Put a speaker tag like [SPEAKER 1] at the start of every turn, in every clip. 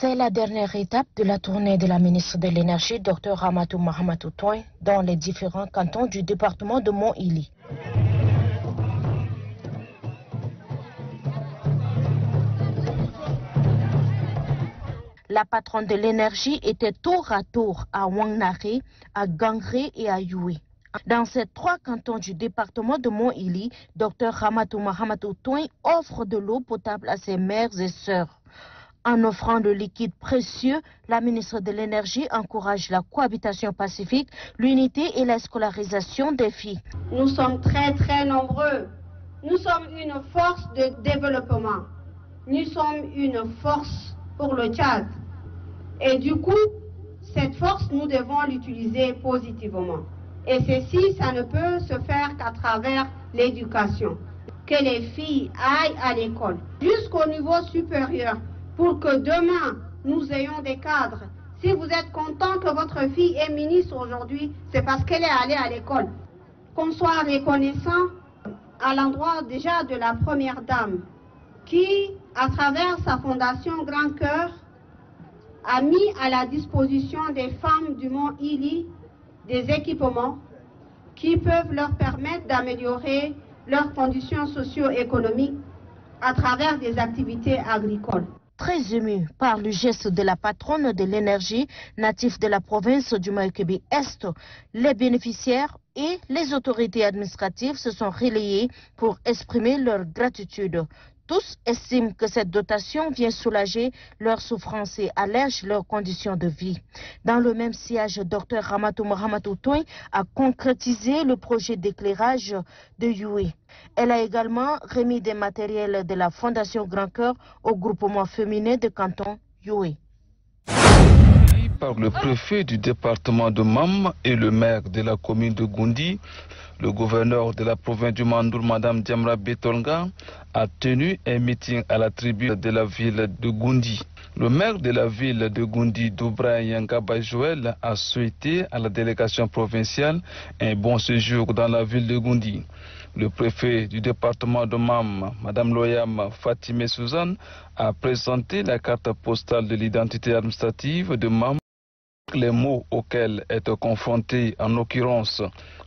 [SPEAKER 1] C'est la dernière étape de la tournée de la ministre de l'Énergie, Dr Ramatou Mahamatou Toin, dans les différents cantons du département de Mont-Ili. La patronne de l'énergie était tour à tour à Wangnare, à Gangré et à Youé. Dans ces trois cantons du département de Mont-Ili, Dr Ramatou Mahamatou Toin offre de l'eau potable à ses mères et sœurs. En offrant le liquide précieux, la ministre de l'Énergie encourage la cohabitation pacifique, l'unité et la scolarisation des filles.
[SPEAKER 2] Nous sommes très nombreux. Nous sommes une force de développement. Nous sommes une force pour le Tchad. Et du coup, cette force, nous devons l'utiliser positivement. Et ceci, ça ne peut se faire qu'à travers l'éducation. Que les filles aillent à l'école jusqu'au niveau supérieur pour que demain, nous ayons des cadres. Si vous êtes content que votre fille est ministre aujourd'hui, c'est parce qu'elle est allée à l'école. Qu'on soit reconnaissant à l'endroit déjà de la première dame qui, à travers sa fondation Grand Cœur, a mis à la disposition des femmes du Mont-Ili des équipements qui peuvent leur permettre d'améliorer leurs conditions socio-économiques à travers des activités agricoles.
[SPEAKER 1] Très ému par le geste de la patronne de l'énergie native de la province du Maïkébi-Est, les bénéficiaires et les autorités administratives se sont relayés pour exprimer leur gratitude. Tous estiment que cette dotation vient soulager leurs souffrances et allège leurs conditions de vie. Dans le même sillage, Dr Ramatou Mahamatou Toin a concrétisé le projet d'éclairage de Youé. Elle a également remis des matériels de la Fondation Grand Cœur au groupement féminin de canton Youé.
[SPEAKER 3] Par le préfet du département de Mam et le maire de la commune de Goundi, le gouverneur de la province du Mandoul, Mme Diamra Betolga, a tenu un meeting à la tribune de la ville de Goundi. Le maire de la ville de Goundi, Doubra Yangaba Joël, a souhaité à la délégation provinciale un bon séjour dans la ville de Goundi. Le préfet du département de Mam, Mme Loyam Fatime Suzanne, a présenté la carte postale de l'identité administrative de Mam. Les mots auxquels est confronté, en l'occurrence,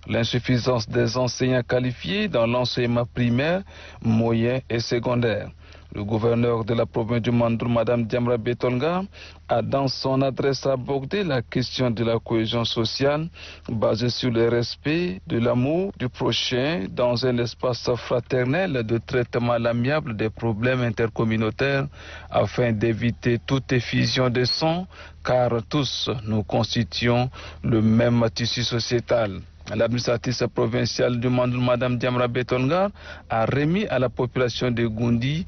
[SPEAKER 3] l'insuffisance des enseignants qualifiés dans l'enseignement primaire, moyen et secondaire. Le gouverneur de la province du Mandoul, Mme Diamra Betolga, a dans son adresse abordé la question de la cohésion sociale basée sur le respect de l'amour du prochain dans un espace fraternel de traitement amiable des problèmes intercommunautaires afin d'éviter toute effusion de sang car tous nous constituons le même tissu sociétal. L'administratrice provinciale du Mandoul, Mme Diamra Betolga, a remis à la population de Goundi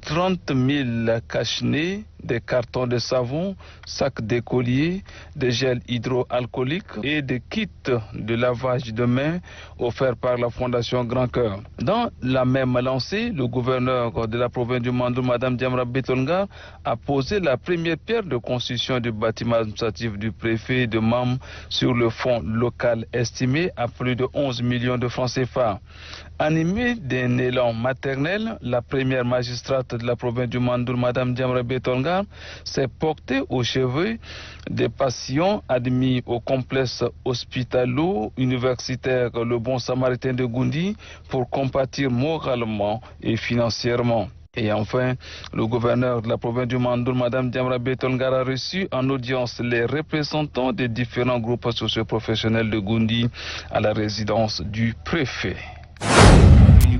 [SPEAKER 3] 30 000 cache-nez, des cartons de savon, sacs d'écoliers, des gels hydroalcooliques et des kits de lavage de mains offerts par la Fondation Grand Cœur. Dans la même lancée, le gouverneur de la province du Mandoul, Mme Diamra Betolga, a posé la première pierre de construction du bâtiment administratif du préfet de Mam sur le fonds local estimé à plus de 11 millions de francs CFA. Animée d'un élan maternel, la première magistrate de la province du Mandoul, Mme Diamra Betolga, s'est portée aux cheveux des patients admis au complexe hospitalo-universitaire Le Bon Samaritain de Goundi pour compatir moralement et financièrement. Et enfin, le gouverneur de la province du Mandoul, Mme Diamra Betolga, a reçu en audience les représentants des différents groupes socio-professionnels de Goundi à la résidence du préfet.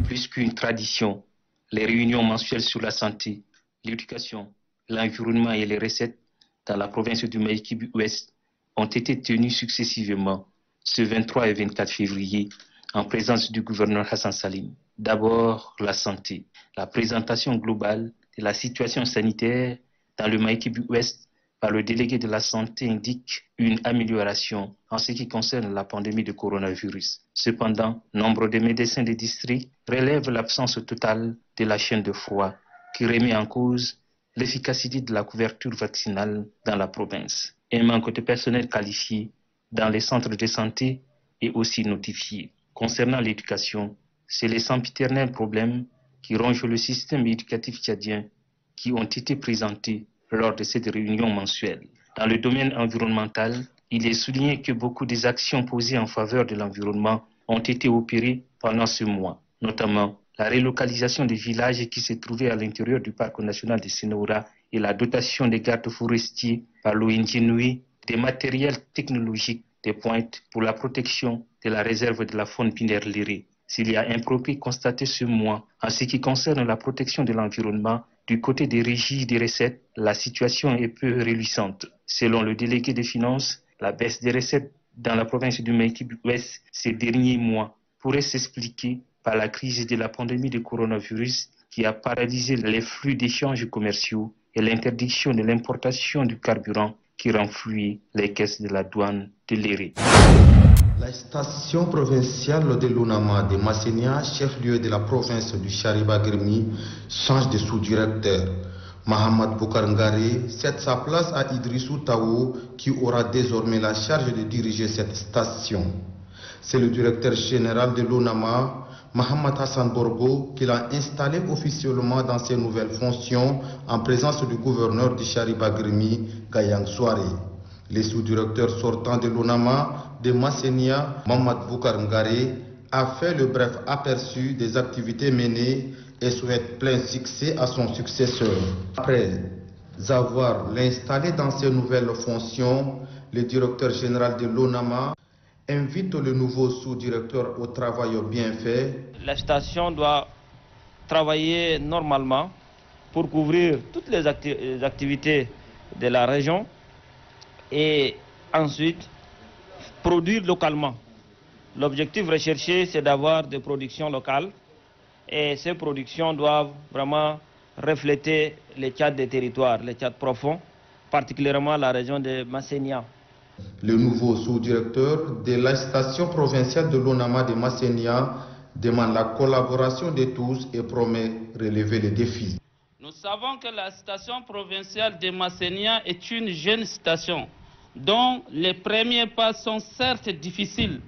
[SPEAKER 4] Plus qu'une tradition, les réunions mensuelles sur la santé, l'éducation, l'environnement et les recettes dans la province du Maïkébi-Ouest ont été tenues successivement ce 23 et 24 février en présence du gouverneur Hassan Salim. D'abord, la santé. La présentation globale de la situation sanitaire dans le Maïkébi-Ouest par le délégué de la santé indique une amélioration en ce qui concerne la pandémie de coronavirus. Cependant, nombre de médecins de district relèvent l'absence totale de la chaîne de froid qui remet en cause l'efficacité de la couverture vaccinale dans la province. Un manque de personnel qualifié dans les centres de santé est aussi notifié. Concernant l'éducation, c'est les sempiternels problèmes qui rongent le système éducatif tchadien qui ont été présentés lors de cette réunion mensuelle. Dans le domaine environnemental, il est souligné que beaucoup des actions posées en faveur de l'environnement ont été opérées pendant ce mois, notamment la relocalisation des villages qui se trouvaient à l'intérieur du parc national de Sénéora et la dotation des gardes forestiers par l'ONG Noué des matériels technologiques de pointe pour la protection de la réserve de la faune binaire lérée. S'il y a un progrès constaté ce mois en ce qui concerne la protection de l'environnement, du côté des régies des recettes, la situation est peu réjouissante. Selon le délégué des finances, la baisse des recettes dans la province du Maïkibi-Ouest ces derniers mois pourrait s'expliquer par la crise de la pandémie de coronavirus qui a paralysé les flux d'échanges commerciaux et l'interdiction de l'importation du carburant qui renflouait les caisses de la douane de l'Éré.
[SPEAKER 5] La station provinciale de l'Unama de Massénia, chef-lieu de la province du Chariba-Grmi, change de sous-directeur. Mahamad Boukar Ngare cède sa place à Idrissou Taou qui aura désormais la charge de diriger cette station. C'est le directeur général de l'Unama, Mohamed Hassan Borgo, qui l'a installé officiellement dans ses nouvelles fonctions en présence du gouverneur du Chariba-Grmi, Gayang Souare. Le sous-directeur sortant de l'UNAMA de Massénia, Mohamed Boukar Ngare, a fait le bref aperçu des activités menées et souhaite plein succès à son successeur. Après avoir l'installé dans ses nouvelles fonctions, le directeur général de l'UNAMA invite le nouveau sous-directeur au travail bien fait.
[SPEAKER 6] La station doit travailler normalement pour couvrir toutes les activités de la région et ensuite produire localement. L'objectif recherché, c'est d'avoir des productions locales et ces productions doivent vraiment refléter les tchats des territoires, les tchats profonds, particulièrement la région de Massénia.
[SPEAKER 5] Le nouveau sous-directeur de la station provinciale de l'UNAMA de Massénia demande la collaboration de tous et promet relever les défis.
[SPEAKER 7] Nous savons que la station provinciale de Massénia est une jeune station dont les premiers pas sont certes difficiles,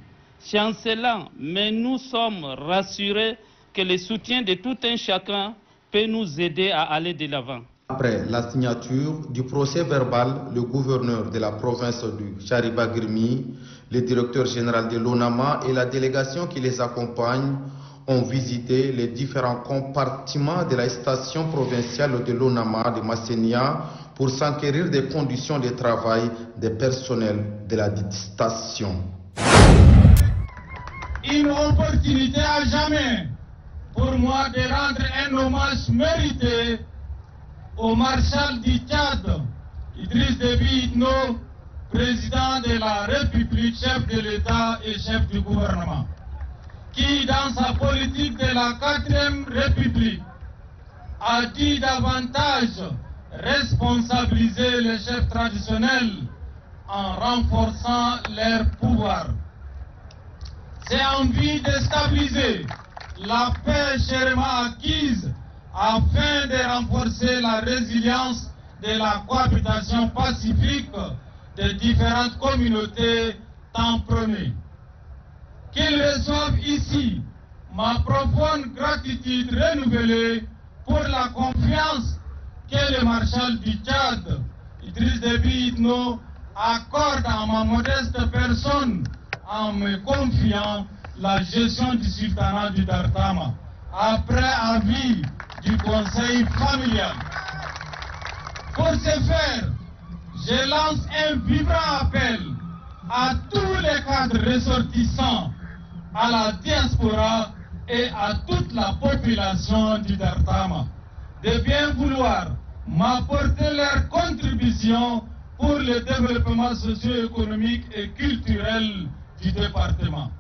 [SPEAKER 7] chancelants, mais nous sommes rassurés que le soutien de tout un chacun peut nous aider à aller de l'avant.
[SPEAKER 5] Après la signature du procès verbal, le gouverneur de la province du Chariba-Grmi, le directeur général de l'UNAMA et la délégation qui les accompagne ont visité les différents compartiments de la station provinciale de l'UNAMA de Massénia pour s'enquérir des conditions de travail des personnels de la dite station.
[SPEAKER 8] Une opportunité à jamais pour moi de rendre un hommage mérité au marshal du Tchad, Idriss Déby Itno, président de la République, chef de l'État et chef du gouvernement, qui dans sa politique de la 4e République a dit davantage responsabiliser les chefs traditionnels en renforçant leur pouvoir. C'est en vue de stabiliser la paix chèrement acquise afin de renforcer la résilience de la cohabitation pacifique des différentes communautés tant prônées. Qu'ils reçoivent ici ma profonde gratitude renouvelée pour la confiance que le marshal du Tchad, Idriss Déby Itno, accorde à ma modeste personne en me confiant la gestion du sultanat du Dartama, après avis du conseil familial. Pour ce faire, je lance un vibrant appel à tous les cadres ressortissants, à la diaspora et à toute la population du Dartama de bien vouloir m'apporter leur contribution pour le développement socio-économique et culturel du département.